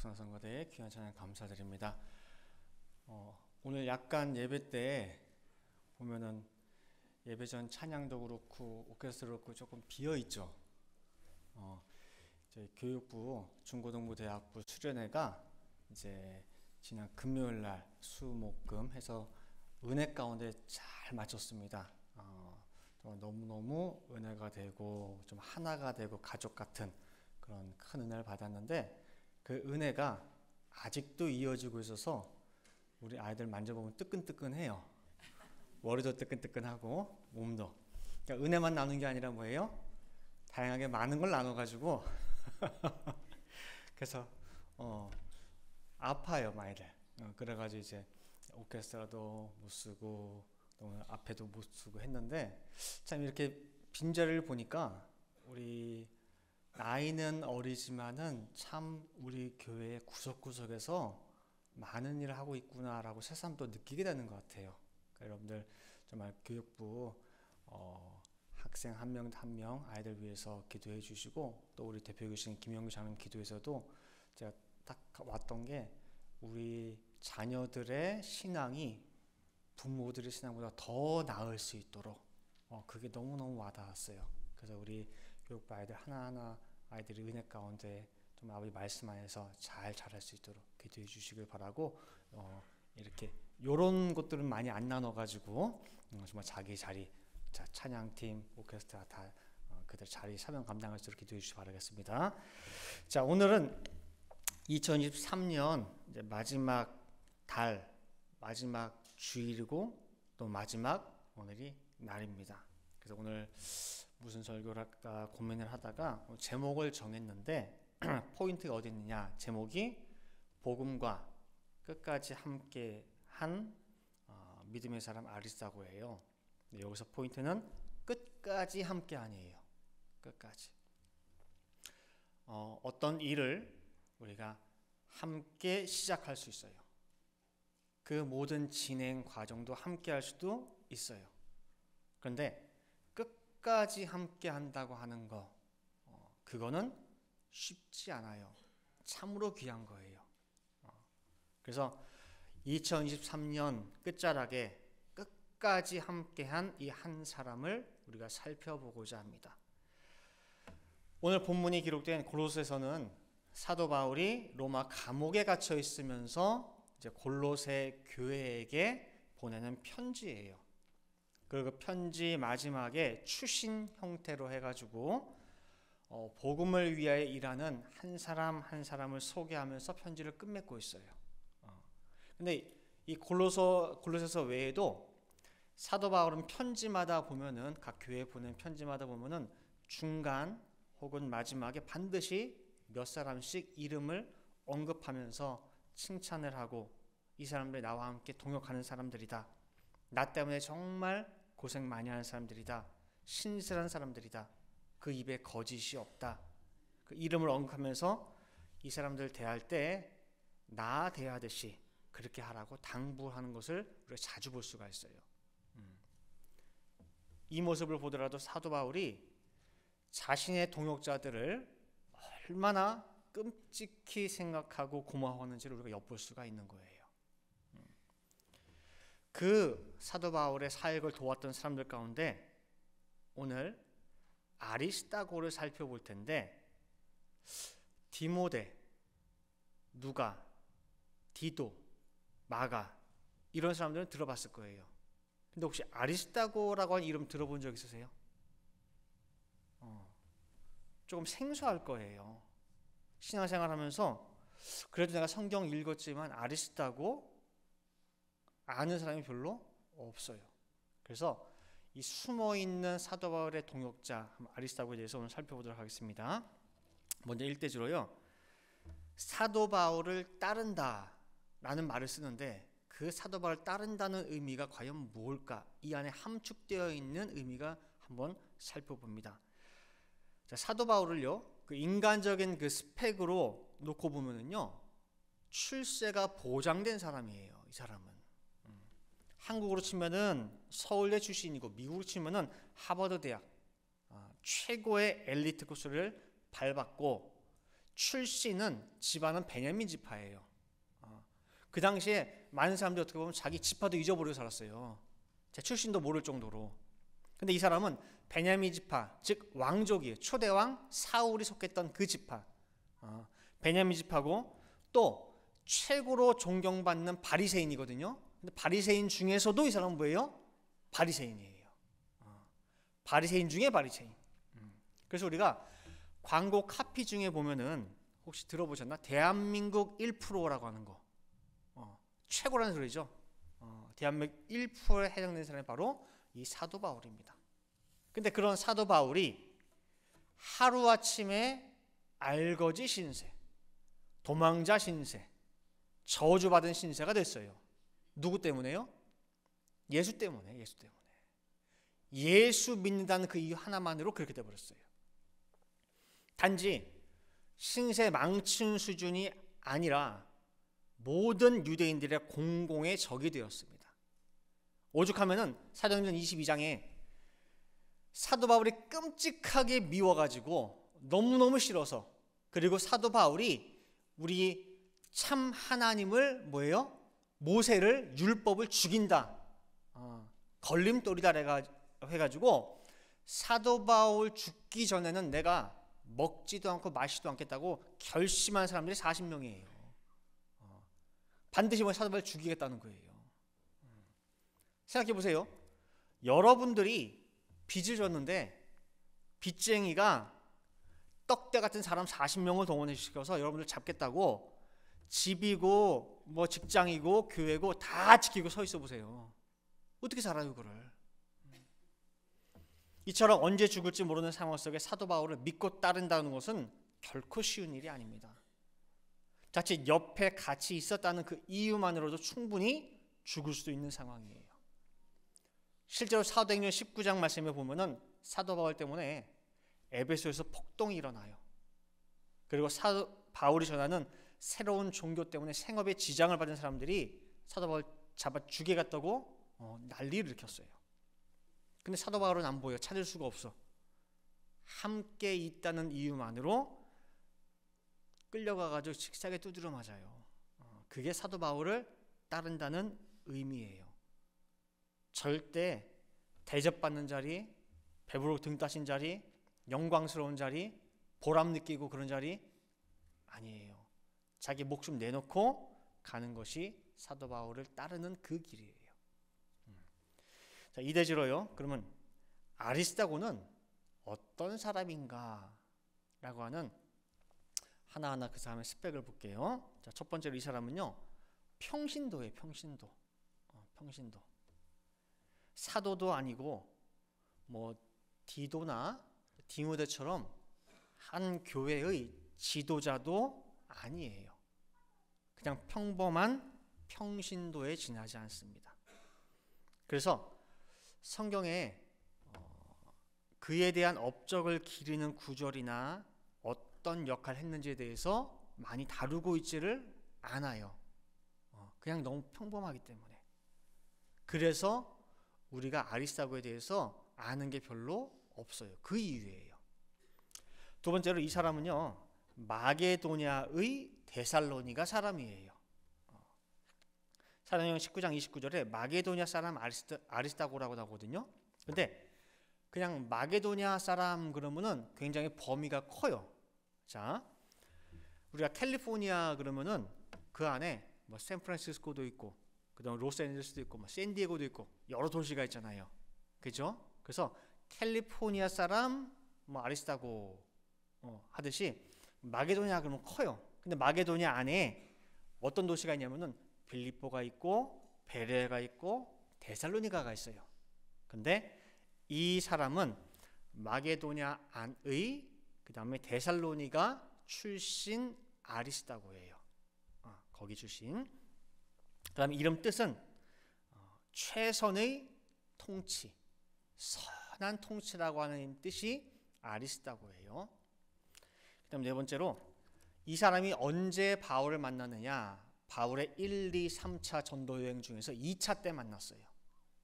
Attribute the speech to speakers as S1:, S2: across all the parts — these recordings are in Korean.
S1: 북성성거대의 귀한 찬양 감사드립니다. 오늘 약간 예배 때 보면은 예배 전 찬양도 그렇고 오케스트라도 그렇고 조금 비어 있죠. 저희 교육부 중고등부대학부 수련회가 이제 지난 금요일 날 수목금 해서 은혜 가운데 잘 마쳤습니다. 너무너무 은혜가 되고 좀 하나가 되고 가족 같은 그런 큰 은혜를 받았는데, 그 은혜가 아직도 이어지고 있어서 우리 아이들 만져보면 뜨끈뜨끈해요. 머리도 뜨끈뜨끈하고 몸도. 그러니까 은혜만 나누는 게 아니라 뭐예요? 다양하게 많은 걸 나눠가지고 그래서 아파요 많이들. 그래가지고 이제 오케스트라도 못 쓰고 또 앞에도 못 쓰고 했는데, 참 이렇게 빈자리를 보니까 우리 나이는 어리지만은 참 우리 교회 구석구석에서 많은 일을 하고 있구나라고 새삼 또 느끼게 되는 것 같아요. 그러니까 여러분들 정말 교육부 학생 한 명 한 명 아이들 위해서 기도해 주시고, 또 우리 대표 교수님 김영규 장로님 기도에서도 제가 딱 왔던 게, 우리 자녀들의 신앙이 부모들의 신앙보다 더 나을 수 있도록 그게 너무너무 와닿았어요. 그래서 우리 교육부 아이들 하나하나 아이들이 은혜 가운데 좀 아버지 말씀 안에서 잘 자랄 수 있도록 기도해 주시길 바라고, 이렇게 요런 것들은 많이 안 나눠가지고 정말 자기 자리, 찬양팀, 오케스트라 다 그들 자리 사명 감당할 수 있도록 기도해 주시기 바라겠습니다. 자, 오늘은 2023년 이제 마지막 달, 마지막 주일이고 또 마지막 오늘이 날입니다. 그래서 오늘 무슨 설교를 할까 고민을 하다가 제목을 정했는데 포인트가 어디 있느냐, 제목이 복음과 끝까지 함께 한 믿음의 사람 아리스다고예요. 여기서 포인트는 끝까지 함께 아니에요. 끝까지. 어떤 일을 우리가 함께 시작할 수 있어요. 그 모든 진행 과정도 함께 할 수도 있어요. 그런데 끝까지 함께 한다고 하는 거, 그거는 쉽지 않아요. 참으로 귀한 거예요. 그래서 2023년 끝자락에 끝까지 함께한 이 한 사람을 우리가 살펴보고자 합니다. 오늘 본문이 기록된 골로새서는 사도 바울이 로마 감옥에 갇혀 있으면서 이제 골로새 교회에게 보내는 편지예요. 그리고 그 편지 마지막에 추신 형태로 해가지고 복음을 위하여 일하는 한 사람 한 사람을 소개하면서 편지를 끝맺고 있어요. 근데 이 골로새서 외에도 사도 바울은 편지마다 보면은, 각 교회에 보낸 편지마다 보면은 중간 혹은 마지막에 반드시 몇 사람씩 이름을 언급하면서 칭찬을 하고, 이 사람들이 나와 함께 동역하는 사람들이다, 나 때문에 정말 고생 많이 하는 사람들이다, 신실한 사람들이다, 그 입에 거짓이 없다, 그 이름을 언급하면서 이 사람들 대할 때 나 대하듯이 그렇게 하라고 당부하는 것을 우리가 자주 볼 수가 있어요. 이 모습을 보더라도 사도 바울이 자신의 동역자들을 얼마나 끔찍히 생각하고 고마워하는지를 우리가 엿볼 수가 있는 거예요. 그 사도 바울의 사역을 도왔던 사람들 가운데 오늘 아리스다고를 살펴볼 텐데, 디모데, 누가, 디도, 마가 이런 사람들은 들어봤을 거예요. 근데 혹시 아리스다고라고 하는 이름 들어본 적 있으세요? 조금 생소할 거예요. 신앙생활 하면서 그래도 내가 성경 읽었지만 아리스다고 아는 사람이 별로 없어요. 그래서 이 숨어있는 사도 바울의 동역자 아리스다고에 대해서 오늘 살펴보도록 하겠습니다. 먼저 1대주로요, 사도 바울을 따른다 라는 말을 쓰는데, 그 사도 바울을 따른다는 의미가 과연 뭘까, 이 안에 함축되어 있는 의미가 한번 살펴봅니다. 자, 사도 바울을요, 그 인간적인 그 스펙으로 놓고 보면은요, 출세가 보장된 사람이에요. 이 사람은 한국으로 치면은 서울대 출신이고, 미국으로 치면은 하버드 대학 최고의 엘리트 코스를 밟았고, 출신은 집안은 베냐민 지파예요. 그 당시에 많은 사람들이 어떻게 보면 자기 지파도 잊어버리고 살았어요. 제 출신도 모를 정도로. 근데 이 사람은 베냐민 지파, 즉 왕족이에요. 초대왕 사울이 속했던 그 지파. 베냐민 지파고 또 최고로 존경받는 바리새인이거든요. 근데 바리새인 중에서도 이 사람은 뭐예요? 바리새인이에요. 바리새인 중에 바리새인. 그래서 우리가 광고 카피 중에 보면은 혹시 들어보셨나? 대한민국 1%라고 하는 거. 최고라는 소리죠. 대한민국 1%에 해당되는 사람이 바로 이 사도 바울입니다. 근데 그런 사도 바울이 하루아침에 알거지 신세, 도망자 신세, 저주받은 신세가 됐어요. 누구 때문에요? 예수 때문에. 예수 믿는다는 그 이유 하나만으로 그렇게 돼버렸어요. 단지 신세 망친 수준이 아니라 모든 유대인들의 공공의 적이 되었습니다. 오죽하면은 사도행전 22장에 사도 바울이 끔찍하게 미워가지고 너무너무 싫어서, 그리고 사도 바울이 우리 참 하나님을 뭐예요? 모세를 율법을 죽인다, 걸림돌이다 해가지고 사도 바울 죽기 전에는 내가 먹지도 않고 마시지도 않겠다고 결심한 사람들이 40명이에요. 반드시 사도 바울 죽이겠다는 거예요. 생각해 보세요. 여러분들이 빚을 졌는데 빚쟁이가 떡대 같은 사람 40명을 동원시켜서 여러분들 잡겠다고 집이고 뭐 직장이고 교회고 다 지키고 서 있어 보세요. 어떻게 살아요 그걸? 이처럼 언제 죽을지 모르는 상황 속에 사도 바울을 믿고 따른다는 것은 결코 쉬운 일이 아닙니다. 자칫 옆에 같이 있었다는 그 이유만으로도 충분히 죽을 수도 있는 상황이에요. 실제로 사도행전 19장 말씀에 보면은 사도 바울 때문에 에베소에서 폭동이 일어나요. 그리고 사도 바울이 전하는 새로운 종교 때문에 생업에 지장을 받은 사람들이 사도 바울 잡아 죽여갔다고 난리를 일으켰어요. 근데 사도 바울은 안 보여. 찾을 수가 없어. 함께 있다는 이유만으로 끌려가가지고 직사에 두드려 맞아요. 그게 사도 바울을 따른다는 의미예요. 절대 대접받는 자리, 배부르고 등 따신 자리, 영광스러운 자리, 보람 느끼고 그런 자리 아니에요. 자기 목숨 내놓고 가는 것이 사도 바울을 따르는 그 길이에요. 자, 이대지로요. 그러면 아리스다고는 어떤 사람인가 라고 하는 하나하나 그 사람의 스펙을 볼게요. 자, 첫 번째로 이 사람은요, 평신도예요. 평신도. 사도도 아니고 뭐 디도나 디모데처럼 한 교회의 지도자도 아니에요. 그냥 평범한 평신도에 지나지 않습니다. 그래서 성경에 그에 대한 업적을 기리는 구절이나 어떤 역할을 했는지에 대해서 많이 다루고 있지를 않아요. 그냥 너무 평범하기 때문에. 그래서 우리가 아리스다고에 대해서 아는 게 별로 없어요. 그 이유예요. 두 번째로 이 사람은요, 마게도냐의 데살로니가 사람이에요. 사도행전 19장 29절에 마게도냐 사람 아리스다고라고 나오거든요. 근데 그냥 마게도냐 사람 그러면은 굉장히 범위가 커요. 자, 우리가 캘리포니아 그러면은 그 안에 뭐 샌프란시스코도 있고, 그다음 로스앤젤레스도 있고, 뭐 샌디에고도 있고 여러 도시가 있잖아요. 그죠? 그래서 캘리포니아 사람 뭐 아리스다고 하듯이 마게도냐 그러면 커요. 근데 마게도냐 안에 어떤 도시가 있냐면은 빌립보가 있고 베레가 있고 데살로니가가 있어요. 근데 이 사람은 마게도냐 안의 그다음에 데살로니가 출신 아리스다고예요. 거기 출신. 그다음에 이름 뜻은 최선의 통치, 선한 통치라고 하는 뜻이 아리스다고예요. 그다음 네 번째로 이 사람이 언제 바울을 만났느냐? 바울의 1, 2, 3차 전도 여행 중에서 2차 때 만났어요.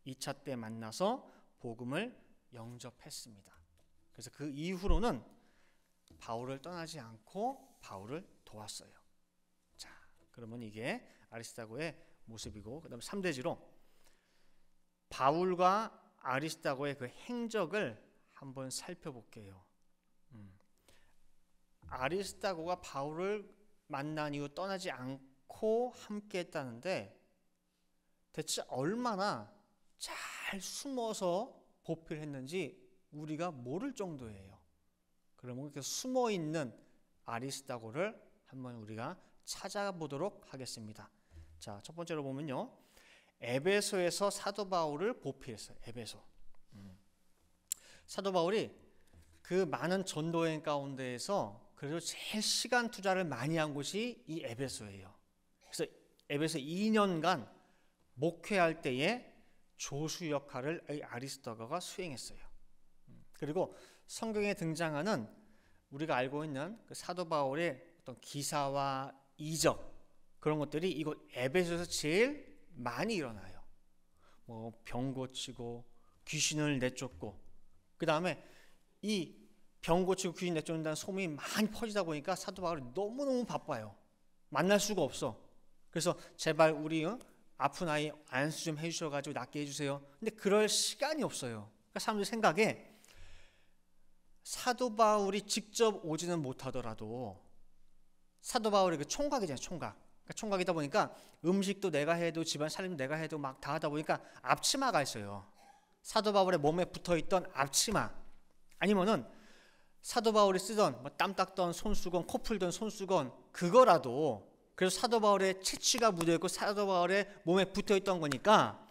S1: 2차 때 만나서 복음을 영접했습니다. 그래서 그 이후로는 바울을 떠나지 않고 바울을 도왔어요. 자, 그러면 이게 아리스다고의 모습이고, 그다음 3대지로 바울과 아리스다고의 그 행적을 한번 살펴볼게요. 아리스다고가 바울을 만난 이후 떠나지 않고 함께 했다는데 대체 얼마나 잘 숨어서 보필했는지 우리가 모를 정도예요. 그러면 그 숨어있는 아리스다고를 한번 우리가 찾아보도록 하겠습니다. 자, 첫 번째로 보면요, 에베소에서 사도 바울을 보필했어요. 에베소. 사도 바울이 그 많은 전도여행 가운데에서 그래도 제일 시간 투자를 많이 한 곳이 이 에베소예요. 그래서 에베소 2년간 목회할 때에 조수 역할을 이 아리스다고가 수행했어요. 그리고 성경에 등장하는 우리가 알고 있는 그 사도 바울의 어떤 기사와 이적, 그런 것들이 이곳 에베소에서 제일 많이 일어나요. 뭐 병 고치고 귀신을 내쫓고, 그 다음에 이 병 고치고 귀신 내쫓는다는 소문이 많이 퍼지다 보니까 사도 바울이 너무너무 바빠요. 만날 수가 없어. 그래서 제발 우리 아픈 아이 안수 좀 해주셔가지고 낫게 해주세요. 근데 그럴 시간이 없어요. 그러니까 사람들 생각에 사도 바울이 직접 오지는 못하더라도 사도 바울이 그 총각이잖아요. 총각. 그러니까 총각이다 보니까 음식도 내가 해도 집안 살림도 내가 해도 막 다 하다 보니까 앞치마가 있어요. 사도 바울의 몸에 붙어있던 앞치마, 아니면은 사도 바울이 쓰던 뭐 땀 닦던 손수건, 코 풀던 손수건, 그거라도 그래서 사도 바울의 채취가 묻어있고 사도 바울의 몸에 붙어있던 거니까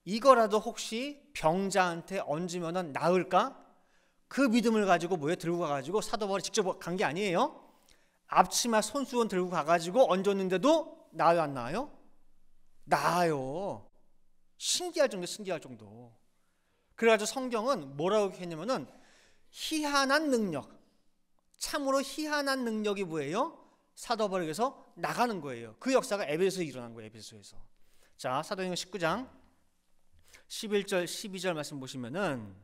S1: 이거라도 혹시 병자한테 얹으면 나을까? 그 믿음을 가지고 뭐에 들고 가가지고 사도 바울이 직접 간 게 아니에요. 앞치마 손수건 들고 가가지고 얹었는데도 나아요, 안 나아요? 나아요. 신기할 정도. 그래가지고 성경은 뭐라고 했냐면은 희한한 능력, 참으로 희한한 능력이 뭐예요? 사도 바울에게서 나가는 거예요. 그 역사가 에베소에 일어난 거예요. 에베소에서. 자, 사도행전 19장 11절 12절 말씀 보시면은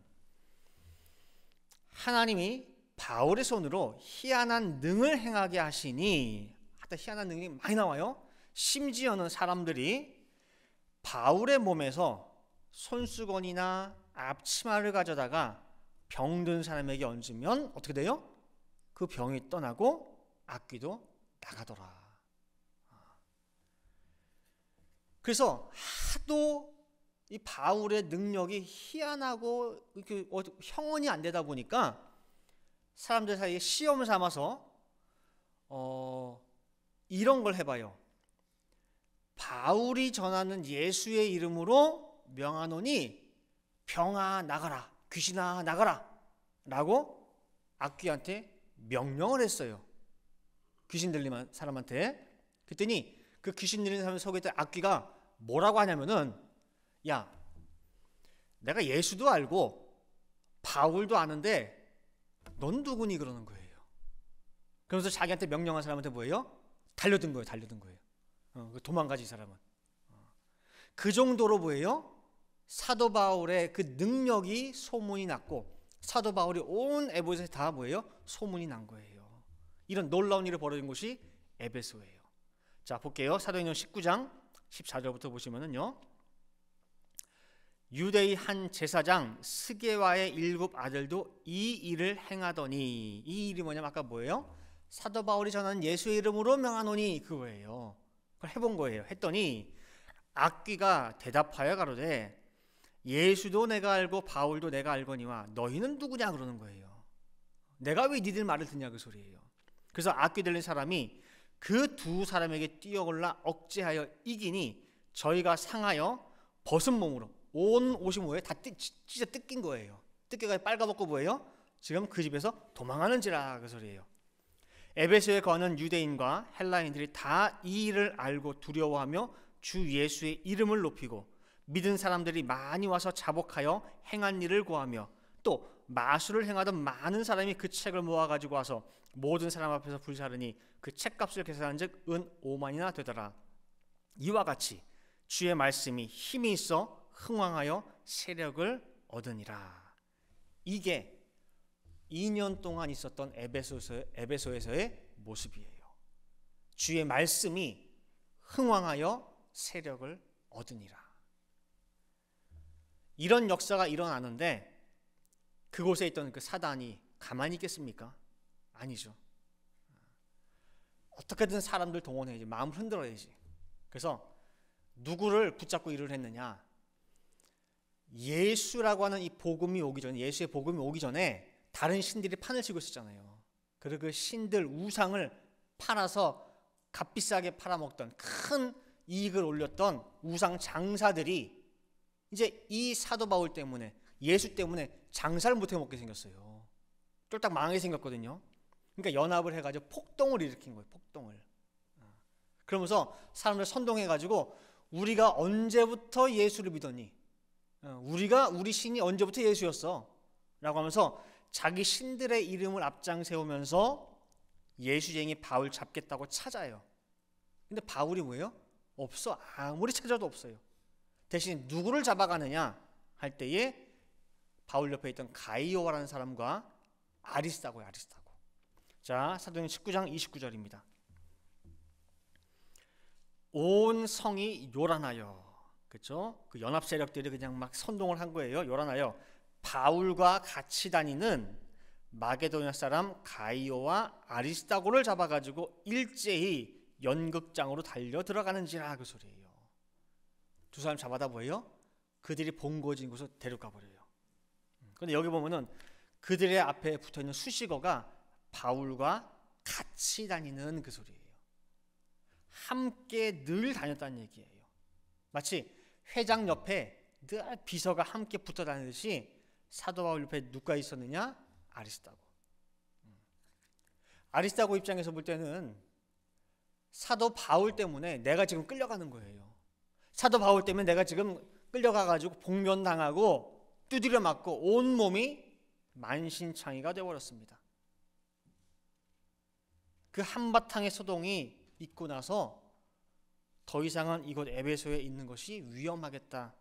S1: 하나님이 바울의 손으로 희한한 능을 행하게 하시니, 하여튼 희한한 능이 많이 나와요. 심지어는 사람들이 바울의 몸에서 손수건이나 앞치마를 가져다가 병든 사람에게 얹으면 어떻게 돼요? 그 병이 떠나고 악귀도 나가더라. 그래서 하도 이 바울의 능력이 희한하고 이렇게 형언이 안 되다 보니까 사람들 사이에 시험을 삼아서 이런 걸 해봐요. 바울이 전하는 예수의 이름으로 명하노니 병아 나가라, 귀신아 나가라 라고 악귀한테 명령을 했어요. 귀신 들린 사람한테. 그랬더니 그 귀신 들린 사람 속에 있던 악귀가 뭐라고 하냐면은, 야, 내가 예수도 알고 바울도 아는데 넌 누구니? 그러는 거예요. 그러면서 자기한테 명령한 사람한테 뭐예요? 달려든 거예요. 도망가지, 이 사람은. 그 정도로 뭐예요? 사도 바울의 그 능력이 소문이 났고 사도 바울이 온 에베소에 다 뭐예요? 소문이 난 거예요. 이런 놀라운 일이 벌어진 곳이 에베소예요. 자, 볼게요. 사도행전 19장 14절부터 보시면은요, 유대의 한 제사장 스게와의 7 아들도 이 일을 행하더니, 이 일이 뭐냐면 아까 뭐예요? 사도 바울이 전하는 예수의 이름으로 명하노니, 그거예요. 그걸 해본 거예요. 했더니 악귀가 대답하여 가로되 예수도 내가 알고 바울도 내가 알거니와 너희는 누구냐? 그러는 거예요. 내가 왜 니들 말을 듣냐, 그 소리예요. 그래서 악귀 들린 사람이 그 두 사람에게 뛰어올라 억제하여 이기니 저희가 상하여 벗은 몸으로, 온 옷이 뭐예요? 다 진짜 뜯긴 거예요. 뜯겨가 빨가벗고 뭐예요? 지금 그 집에서 도망하는지라, 그 소리예요. 에베소에 거하는 유대인과 헬라인들이 다 이 일을 알고 두려워하며 주 예수의 이름을 높이고 믿은 사람들이 많이 와서 자복하여 행한 일을 고하며, 또 마술을 행하던 많은 사람이 그 책을 모아가지고 와서 모든 사람 앞에서 불사르니 그 책값을 계산한 즉 은 5만이나 되더라. 이와 같이 주의 말씀이 힘이 있어 흥왕하여 세력을 얻으니라. 이게 2년 동안 있었던 에베소에서의 모습이에요. 주의 말씀이 흥왕하여 세력을 얻으니라. 이런 역사가 일어나는데 그곳에 있던 그 사단이 가만히 있겠습니까? 아니죠. 어떻게든 사람들 동원해야지. 마음을 흔들어야지. 그래서 누구를 붙잡고 일을 했느냐? 예수라고 하는 이 복음이 오기 전에, 예수의 복음이 오기 전에 다른 신들이 판을 치고 있었잖아요. 그리고 그 신들 우상을 팔아서 값비싸게 팔아먹던, 큰 이익을 올렸던 우상 장사들이 이제 이 사도 바울 때문에, 예수 때문에 장사를 못해 먹게 생겼어요. 쫄딱 망하게 생겼거든요. 그러니까 연합을 해가지고 폭동을 일으킨 거예요. 폭동을. 그러면서 사람들 선동해가지고 우리가 언제부터 예수를 믿었니? 우리 신이 언제부터 예수였어? 라고 하면서 자기 신들의 이름을 앞장 세우면서 예수쟁이 바울 잡겠다고 찾아요. 근데 바울이 뭐예요? 없어. 아무리 찾아도 없어요. 대신 누구를 잡아가느냐 할 때에 바울 옆에 있던 가이오라는 사람과 아리스다고요. 아리스다고. 자, 사도행전 19장 29절입니다. 온 성이 요란하여, 그렇죠? 그 연합 세력들이 그냥 막 선동을 한 거예요. 요란하여 바울과 같이 다니는 마게도냐 사람 가이오와 아리스다고를 잡아가지고 일제히 연극장으로 달려 들어가는지라, 그 소리예요. 두 사람 잡아다 뭐예요? 그들이 본거지인 곳으로 데려가 버려요. 그런데 여기 보면은 그들의 앞에 붙어있는 수식어가 바울과 같이 다니는 그 소리예요. 함께 늘 다녔다는 얘기예요. 마치 회장 옆에 늘 비서가 함께 붙어 다니듯이 사도 바울 옆에 누가 있었느냐? 아리스다고. 아리스다고 입장에서 볼 때는 사도 바울 때문에 내가 지금 끌려가는 거예요. 사도 바울 때문에 내가 지금 끌려가가지고 복면당하고 두드려 맞고 온 몸이 만신창이가 되어버렸습니다. 그 한바탕의 소동이 있고 나서 더 이상은 이곳 에베소에 있는 것이 위험하겠다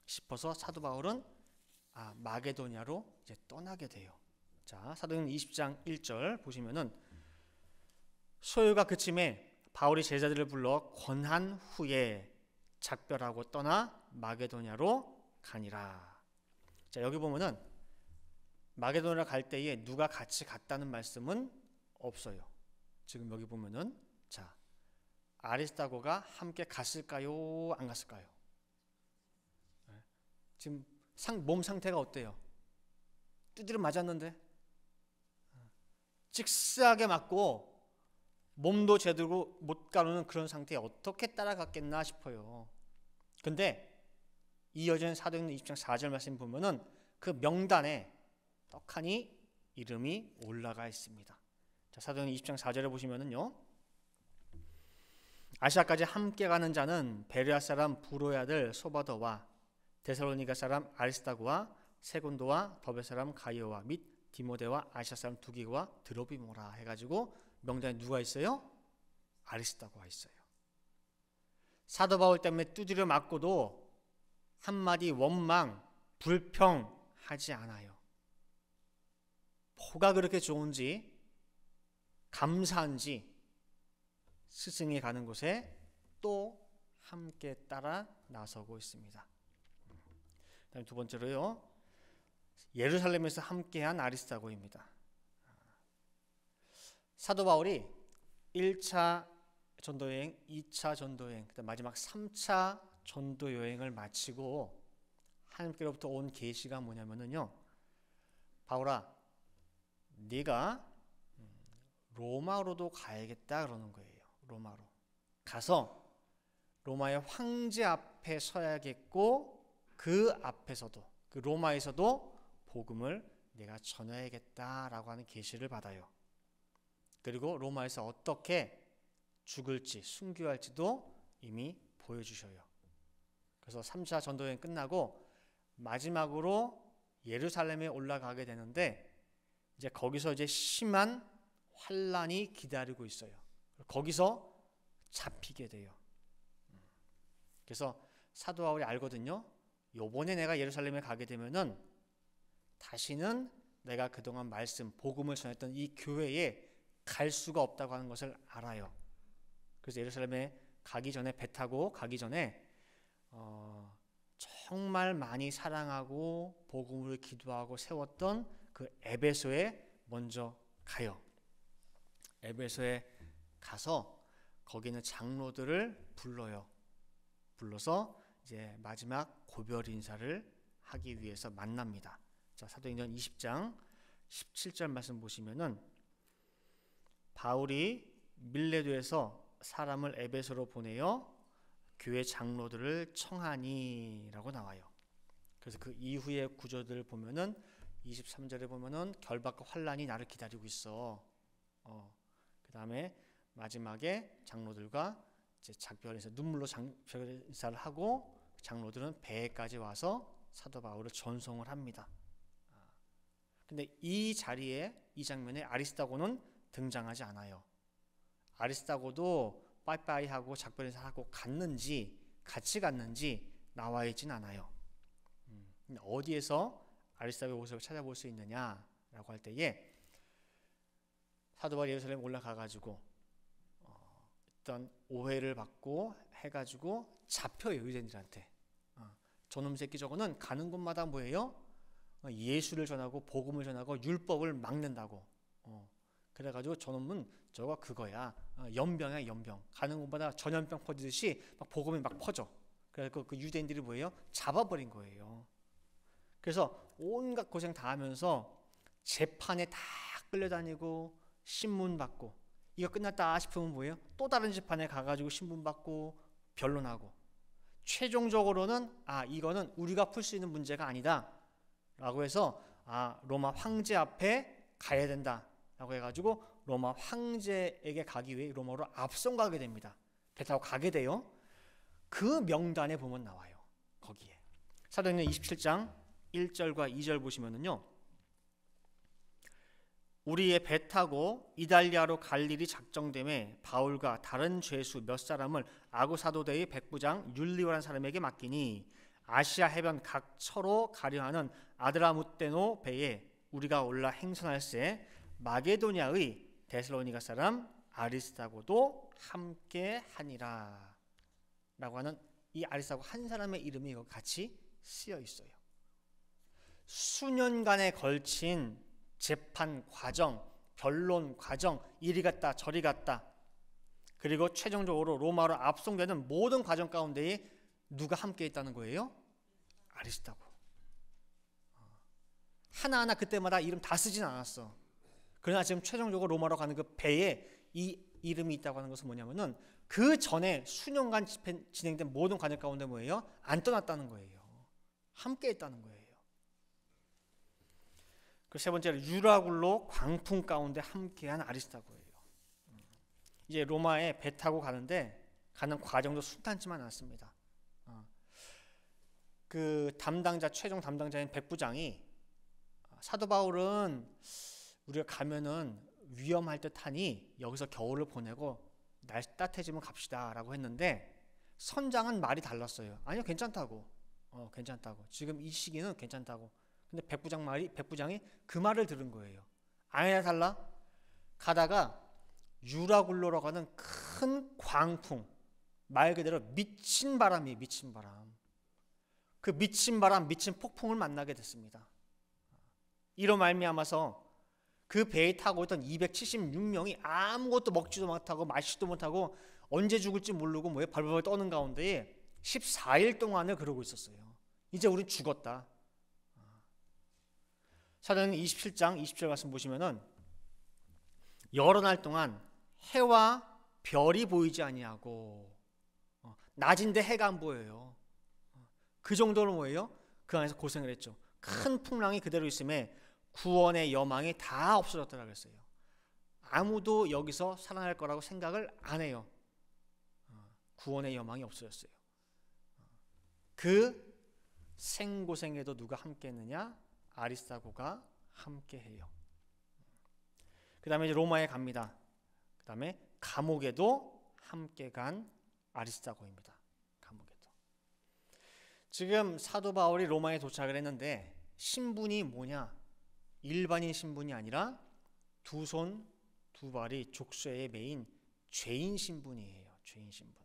S1: 싶어서 사도 바울은 마게도냐로 이제 떠나게 돼요. 자, 사도행전 20장 1절 보시면은 소요가 그침에 바울이 제자들을 불러 권한 후에 작별하고 떠나 마게도냐로 가니라. 자, 여기 보면은 마게도냐 갈 때에 누가 같이 갔다는 말씀은 없어요. 지금 여기 보면은, 자, 아리스다고가 함께 갔을까요? 안 갔을까요? 지금 몸 상태가 어때요? 두드려 맞았는데 직사하게 맞고 몸도 제대로 못 가누는 그런 상태에 어떻게 따라갔겠나 싶어요. 근데 이어지는 사도행전 20장 4절 말씀 보면은 그 명단에 떡하니 이름이 올라가 있습니다. 자, 사도행전 20장 4절에 보시면은요, 아시아까지 함께 가는 자는 베레아 사람 부로의 아들 소바더와 데살로니가 사람 아리스다고와 세곤도와 더베 사람 가이오와 및 디모데와 아시아 사람 두기고와 드로비모라 해가지고 명단에 누가 있어요? 아리스다고가 있어요. 사도 바울 때문에 두드려 맞고도 한마디 원망, 불평하지 않아요. 뭐가 그렇게 좋은지, 감사한지 스승이 가는 곳에 또 함께 따라 나서고 있습니다. 다음 두 번째로요, 예루살렘에서 함께한 아리스다고입니다. 사도 바울이 1차 전도여행, 2차 전도여행, 그다음 마지막 3차 전도여행을 마치고 하나님께로부터 온 계시가 뭐냐면은요, 바울아, 네가 로마로도 가야겠다 그러는 거예요. 로마로 가서 로마의 황제 앞에 서야겠고 그 앞에서도, 그 로마에서도 복음을 내가 전해야겠다라고 하는 계시를 받아요. 그리고 로마에서 어떻게 죽을지 순교할지도 이미 보여주셔요. 그래서 3차 전도여행 끝나고 마지막으로 예루살렘에 올라가게 되는데, 이제 거기서 이제 심한 환란이 기다리고 있어요. 거기서 잡히게 돼요. 그래서 사도 바울이 알거든요. 요번에 내가 예루살렘에 가게 되면은 다시는 내가 그동안 말씀, 복음을 전했던 이 교회에 갈 수가 없다고 하는 것을 알아요. 그래서 예루살렘에 가기 전에, 배 타고 가기 전에 정말 많이 사랑하고 복음을 기도하고 세웠던 그 에베소에 먼저 가요. 에베소에 가서 거기 있는 장로들을 불러요. 불러서 이제 마지막 고별 인사를 하기 위해서 만납니다. 자, 사도행전 20장 17절 말씀 보시면은 바울이 밀레도에서 사람을 에베소로 보내어 교회 장로들을 청하니라고 나와요. 그래서 그 이후의 구절들을 보면은 23절에 보면은 결박과 환란이 나를 기다리고 있어. 그 다음에 마지막에 장로들과 이제 작별에서 눈물로 작별 인사를 하고 장로들은 배에까지 와서 사도 바울을 전송을 합니다. 근데 이 자리에, 이 장면에 아리스다고는 등장하지 않아요. 아리스다고도 빠이빠이 하고 작별 인사하고 갔는지, 같이 갔는지 나와 있진 않아요. 어디에서 아리스다고의 모습을 찾아볼 수 있느냐라고 할 때에 사도 바울이 예루살렘 올라가가지고 어떤 오해를 받고 해가지고 잡혀요, 유대인들한테. 저놈 새끼 저거는 가는 곳마다 뭐예요? 예수를 전하고 복음을 전하고 율법을 막는다고. 그래가지고 저놈은 저거 그거야. 연병이야, 연병. 가는 곳마다 전염병 퍼지듯이 막 복음이 막 퍼져. 그래서 그 유대인들이 뭐예요? 잡아버린 거예요. 그래서 온갖 고생 다 하면서 재판에 다 끌려다니고 신문 받고, 이거 끝났다 싶으면 뭐예요? 또 다른 재판에 가가지고 신문 받고 변론하고, 최종적으로는 이거는 우리가 풀 수 있는 문제가 아니다 라고 해서 로마 황제 앞에 가야 된다 라고 해가지고 로마 황제에게 가기 위해 로마로 앞선 가게 됩니다. 배 타고 가게 돼요. 그 명단에 보면 나와요. 거기에 사도행전 27장 1절과 2절 보시면은요, 우리의 배 타고 이달리아로 갈 일이 작정됨에 바울과 다른 죄수 몇 사람을 아구 사도대의 백부장 율리오라는 사람에게 맡기니 아시아 해변 각 처로 가려 하는 아드라무떼노 배에 우리가 올라 행선할새 마게도냐의 데살로니가 사람 아리스다고도 함께 하니라 라고 하는 이 아리스다고 한 사람의 이름이 같이 쓰여 있어요. 수년간에 걸친 재판 과정, 변론 과정, 이리 갔다 저리 갔다, 그리고 최종적으로 로마로 압송되는 모든 과정 가운데에 누가 함께 있다는 거예요? 아리스다고. 하나하나 그때마다 이름 다 쓰진 않았어. 그러나 지금 최종적으로 로마로 가는 그 배에 이 이름이 있다고 하는 것은 뭐냐면은 그 전에 수년간 진행된 모든 과정 가운데 뭐예요? 안 떠났다는 거예요. 함께 있다는 거예요. 그 세 번째로 유라굴로 광풍 가운데 함께한 아리스다고예요. 이제 로마에 배 타고 가는데 가는 과정도 순탄치만 않습니다. 그 담당자, 최종 담당자인 백부장이 사도 바울은 우리가 가면은 위험할 듯하니 여기서 겨울을 보내고 날씨 따뜻해지면 갑시다라고 했는데 선장은 말이 달랐어요. 아니요, 괜찮다고. 괜찮다고. 지금 이 시기는 괜찮다고. 근데 백부장이 그 말을 들은 거예요. 아니나 달라 가다가 유라굴로라고 하는 큰 광풍, 말 그대로 미친 바람이에요. 미친 바람. 그 미친 바람, 미친 폭풍을 만나게 됐습니다. 이로 말미암아서 그 배에 타고 있던 276명이 아무것도 먹지도 못하고 마시지도 못하고 언제 죽을지 모르고 발벌 떠는 가운데에 14일 동안을 그러고 있었어요. 이제 우린 죽었다. 사도행전 27장 20절 말씀 보시면은 여러 날 동안 해와 별이 보이지 아니하고 낮인데 해가 안 보여요. 그 정도로 뭐예요? 그 안에서 고생을 했죠. 큰 풍랑이 그대로 있음에 구원의 여망이 다 없어졌다고 했어요. 아무도 여기서 살아날 거라고 생각을 안 해요. 구원의 여망이 없어졌어요. 그 생고생에도 누가 함께 했느냐? 아리스다고가 함께 해요. 그 다음에 이제 로마에 갑니다. 그 다음에 감옥에도 함께 간 아리스다고입니다. 감옥에도. 지금 사도 바울이 로마에 도착을 했는데 신분이 뭐냐? 일반인 신분이 아니라 두 손, 두 발이 족쇄에 매인 죄인 신분이에요. 죄인 신분.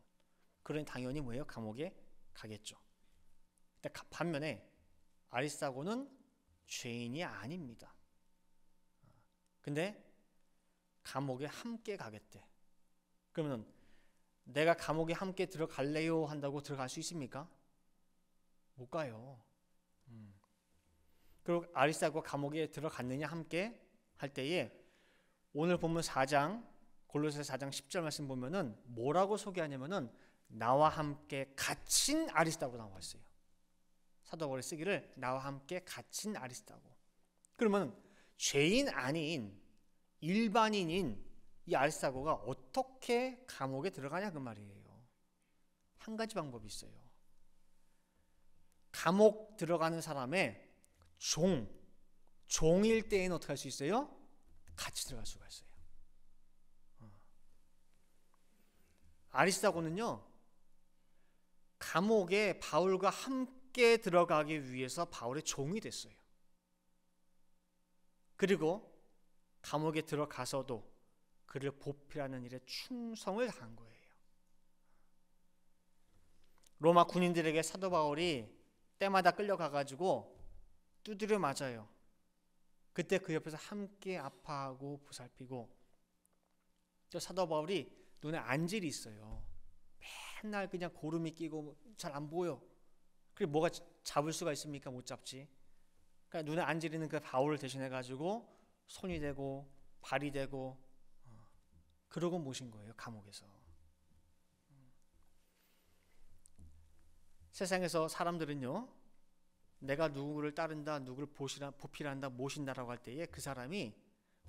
S1: 그러니 당연히 뭐예요? 감옥에 가겠죠. 근데 반면에 아리스타고는 죄인이 아닙니다. 근데 감옥에 함께 가겠대. 그러면 내가 감옥에 함께 들어갈래요 한다고 들어갈 수 있습니까? 못 가요. 그리고 아리스타고가 감옥에 들어갔느냐 함께 할 때에 오늘 본문 4장 골로새서 4장 10절 말씀 보면은 뭐라고 소개하냐면은 나와 함께 갇힌 아리스타고 나와 있어요. 사도 바울이 쓰기를 나와 함께 갇힌 아리스타고. 그러면 죄인 아닌 일반인인 이 아리스타고가 어떻게 감옥에 들어가냐 그 말이에요. 한 가지 방법이 있어요. 감옥 들어가는 사람의 종일 때에는 어떻게 할 수 있어요? 같이 들어갈 수가 있어요. 아리스타고는요, 감옥에 바울과 함께 들어가기 위해서 바울의 종이 됐어요. 그리고 감옥에 들어가서도 그를 보필하는 일에 충성을 다한 거예요. 로마 군인들에게 사도 바울이 때마다 끌려가가지고 두드려 맞아요. 그때 그 옆에서 함께 아파하고 보살피고, 또 사도 바울이 눈에 안질이 있어요. 맨날 그냥 고름이 끼고 잘 안 보여. 그리고 뭐가 잡을 수가 있습니까? 못 잡지. 그러니까 눈에 안질 있는 그 바울을 대신해 가지고 손이 되고 발이 되고 그러고 모신 거예요. 감옥에서. 세상에서 사람들은요, 내가 누구를 따른다, 누구를 보필한다, 모신다라고 할 때에 그 사람이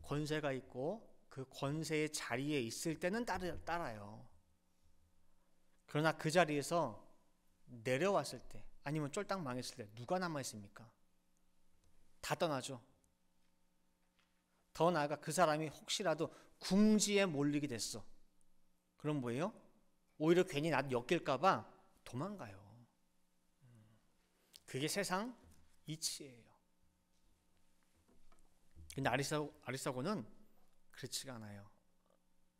S1: 권세가 있고 그 권세의 자리에 있을 때는 따라요. 그러나 그 자리에서 내려왔을 때, 아니면 쫄딱 망했을 때 누가 남아있습니까? 다 떠나죠. 더 나아가 그 사람이 혹시라도 궁지에 몰리게 됐어. 그럼 뭐예요? 오히려 괜히 나도 엮일까봐 도망가요. 그게 세상 이치예요. 근데 아리스타고는 그렇지가 않아요.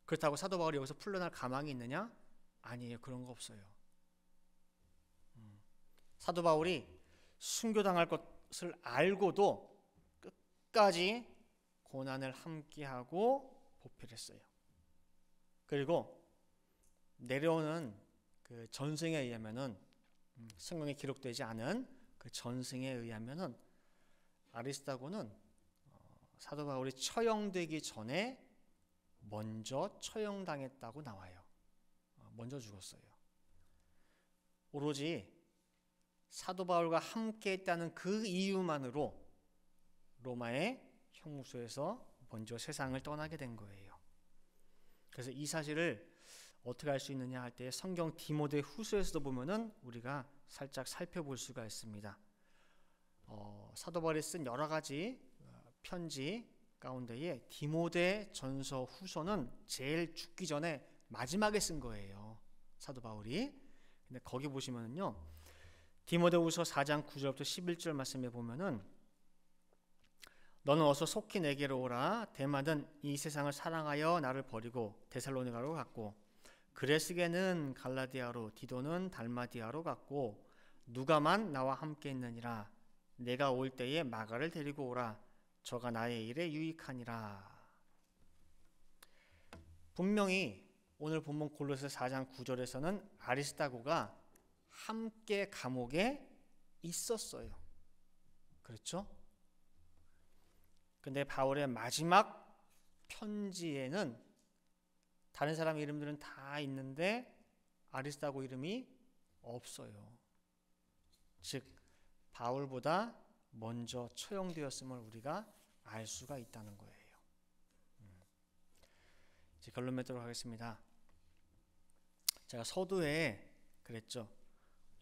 S1: 그렇다고 사도 바울이 여기서 풀려날 가망이 있느냐? 아니에요. 그런 거 없어요. 사도 바울이 순교당할 것을 알고도 끝까지 고난을 함께하고 보필했어요. 그리고 내려오는 그 전승에 의하면은, 성경에 기록되지 않은 그 전승에 의하면은 아리스타고는 사도 바울이 처형되기 전에 먼저 처형당했다고 나와요. 먼저 죽었어요. 오로지 사도 바울과 함께 했다는 그 이유만으로 로마의 형무소에서 먼저 세상을 떠나게 된 거예요. 그래서 이 사실을 어떻게 알 수 있느냐 할 때 성경 디모데 후서에서도 보면은 우리가 살짝 살펴볼 수가 있습니다. 사도 바울이 쓴 여러 가지 편지 가운데에 디모데 전서 후서는 제일 죽기 전에 마지막에 쓴 거예요. 사도 바울이. 근데 거기 보시면은요, 디모데 후서 4장 9절부터 11절 말씀에 보면은 너는 어서 속히 내게로 오라. 데마는 이 세상을 사랑하여 나를 버리고 데살로니가로 갔고, 그레스게는 갈라디아로, 디도는 달마디아로 갔고, 누가만 나와 함께 있느니라. 내가 올 때에 마가를 데리고 오라. 저가 나의 일에 유익하니라. 분명히 오늘 본문 골로새 4장 9절에서는 아리스타고가 함께 감옥에 있었어요. 그렇죠? 근데 바울의 마지막 편지에는 다른 사람 이름들은 다 있는데 아리스타고 이름이 없어요. 즉 바울보다 먼저 처형되었음을 우리가 알 수가 있다는 거예요. 이제 결론 맺도록 하겠습니다. 제가 서두에 그랬죠.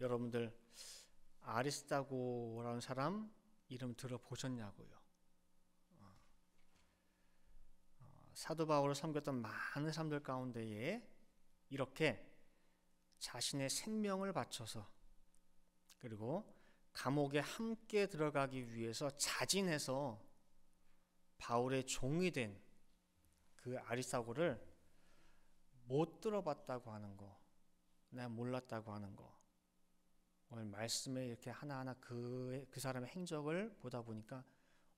S1: 여러분들 아리스타고라는 사람 이름 들어보셨냐고요. 사도 바울을 섬겼던 많은 사람들 가운데에 이렇게 자신의 생명을 바쳐서, 그리고 감옥에 함께 들어가기 위해서 자진해서 바울의 종이 된 그 아리스다고를 못 들어봤다고 하는 거, 내가 몰랐다고 하는 거, 오늘 말씀에 이렇게 하나하나 그 사람의 행적을 보다 보니까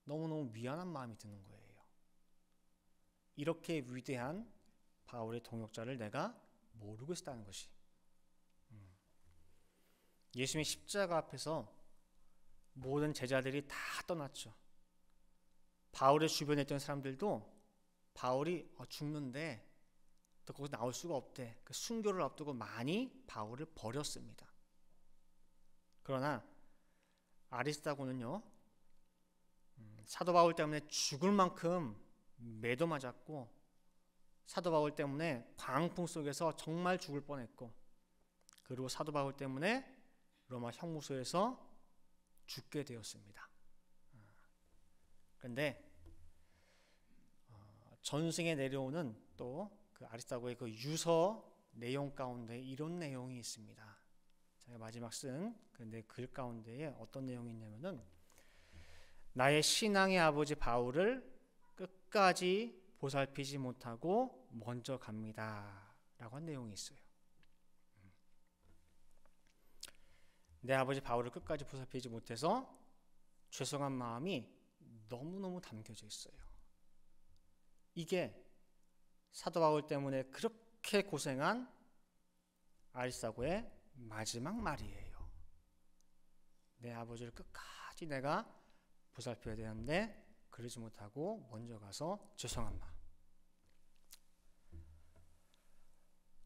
S1: 너무너무 미안한 마음이 드는 거예요. 이렇게 위대한 바울의 동역자를 내가 모르고 있었다는 것이. 예수님의 십자가 앞에서 모든 제자들이 다 떠났죠. 바울의 주변에 있던 사람들도 바울이 죽는데 또 거기서 나올 수가 없대. 그 순교를 앞두고 많이 바울을 버렸습니다. 그러나 아리스다고는요, 사도 바울 때문에 죽을 만큼 매도 맞았고, 사도 바울 때문에 광풍 속에서 정말 죽을 뻔했고, 그리고 사도 바울 때문에 로마 형무소에서 죽게 되었습니다. 그런데 전승에 내려오는 또 그 아리스다고의 그 유서 내용 가운데 이런 내용이 있습니다. 제가 마지막 쓴 근데 글 가운데에 어떤 내용이 있냐면은, 나의 신앙의 아버지 바울을 끝까지 보살피지 못하고 먼저 갑니다 라고 한 내용이 있어요. 내 아버지 바울을 끝까지 보살피지 못해서 죄송한 마음이 너무너무 담겨져 있어요. 이게 사도 바울 때문에 그렇게 고생한 아리스다고의 마지막 말이에요. 내 아버지를 끝까지 내가 보살펴야 되는데 그러지 못하고 먼저 가서 죄송한 마음.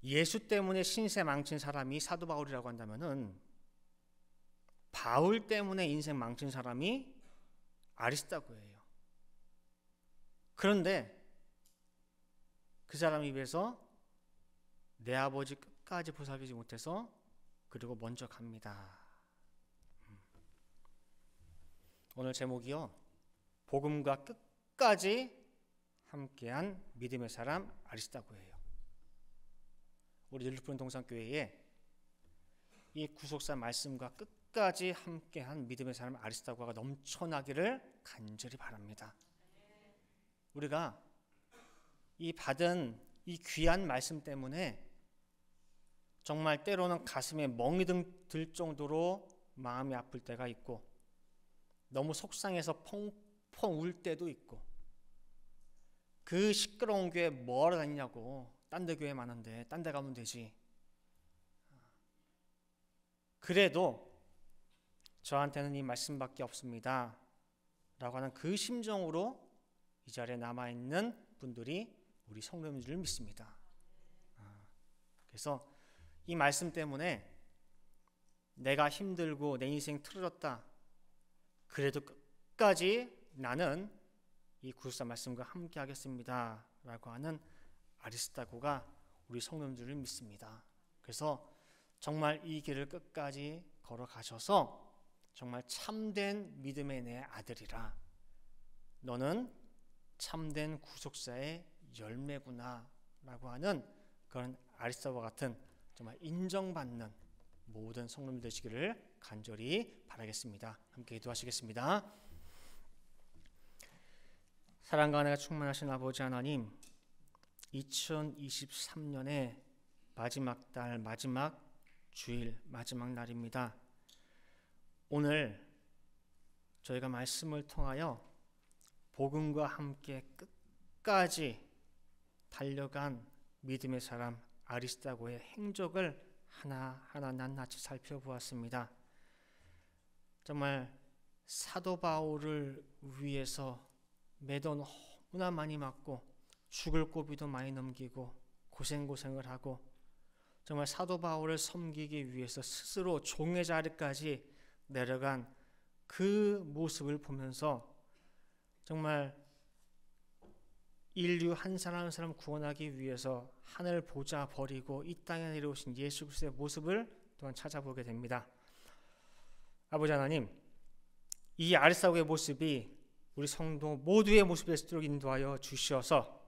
S1: 예수 때문에 신세 망친 사람이 사도 바울이라고 한다면은, 바울 때문에 인생 망친 사람이 아리스다고예요. 그런데 그 사람 입에서 내 아버지 끝까지 보살피지 못해서 그리고 먼저 갑니다. 오늘 제목이요, 복음과 끝까지 함께한 믿음의 사람 아리스다고예요. 우리 늘푸른 동산교회에 이 구속사 말씀과 끝까지 함께한 믿음의 사람 아리스다고가 넘쳐나기를 간절히 바랍니다. 우리가 이 받은 이 귀한 말씀 때문에 정말 때로는 가슴에 멍이 들 정도로 마음이 아플 때가 있고, 너무 속상해서 펑펑 울 때도 있고, 그 시끄러운 교회 뭐하러 다니냐고, 딴 데 교회 많은데 딴 데 가면 되지. 그래도 저한테는 이 말씀밖에 없습니다 라고 하는 그 심정으로 이 자리에 남아있는 분들이 우리 성도님인 줄 믿습니다. 그래서 이 말씀 때문에 내가 힘들고 내 인생 틀어졌다, 그래도 끝까지 나는 이 구속사 말씀과 함께 하겠습니다 라고 하는 아리스다고가 우리 성도님인 줄 믿습니다. 그래서 정말 이 길을 끝까지 걸어가셔서 정말 참된 믿음의 내 아들이라, 너는 참된 구속사의 열매구나 라고 하는 그런 아리스다와 같은 정말 인정받는 모든 성도님 되시기를 간절히 바라겠습니다. 함께 기도하시겠습니다. 사랑과 은혜가 충만하신 아버지 하나님, 2023년의 마지막 달, 마지막 주일, 마지막 날입니다. 오늘 저희가 말씀을 통하여 복음과 함께 끝까지 달려간 믿음의 사람 아리스다고의 행적을 하나하나 낱낱이 살펴보았습니다. 정말 사도 바울을 위해서 매도 너무나 많이 맞고 죽을 고비도 많이 넘기고 고생을 하고, 정말 사도 바울을 섬기기 위해서 스스로 종의 자리까지 내려간 그 모습을 보면서 정말 인류 한 사람 한 사람 구원하기 위해서 하늘 보좌 버리고 이 땅에 내려오신 예수 그리스도의 모습을 또한 찾아보게 됩니다. 아버지 하나님, 이 아리스다고의 모습이 우리 성도 모두의 모습이 될 수 있도록 인도하여 주시어서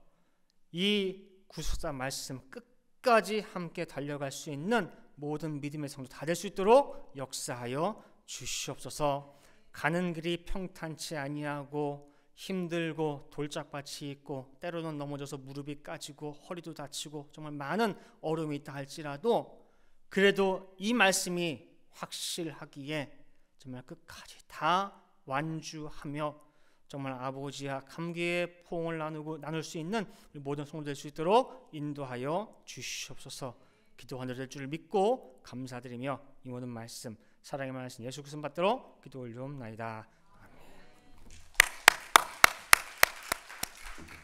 S1: 이 구속사 말씀 끝까지 함께 달려갈 수 있는 모든 믿음의 성도 다 될 수 있도록 역사하여 주시옵소서. 가는 길이 평탄치 아니하고 힘들고 돌짝밭이 있고 때로는 넘어져서 무릎이 까지고 허리도 다치고 정말 많은 어려움이 있다 할지라도 그래도 이 말씀이 확실하기에 정말 끝까지 다 완주하며 정말 아버지와 감개의 포옹을 나눌 수 있는 모든 성도 될 수 있도록 인도하여 주시옵소서. 기도하는 될 줄 믿고 감사드리며 이 모든 말씀 사랑의 말씀 예수 그리스도 받들어 기도 올리옵나이다.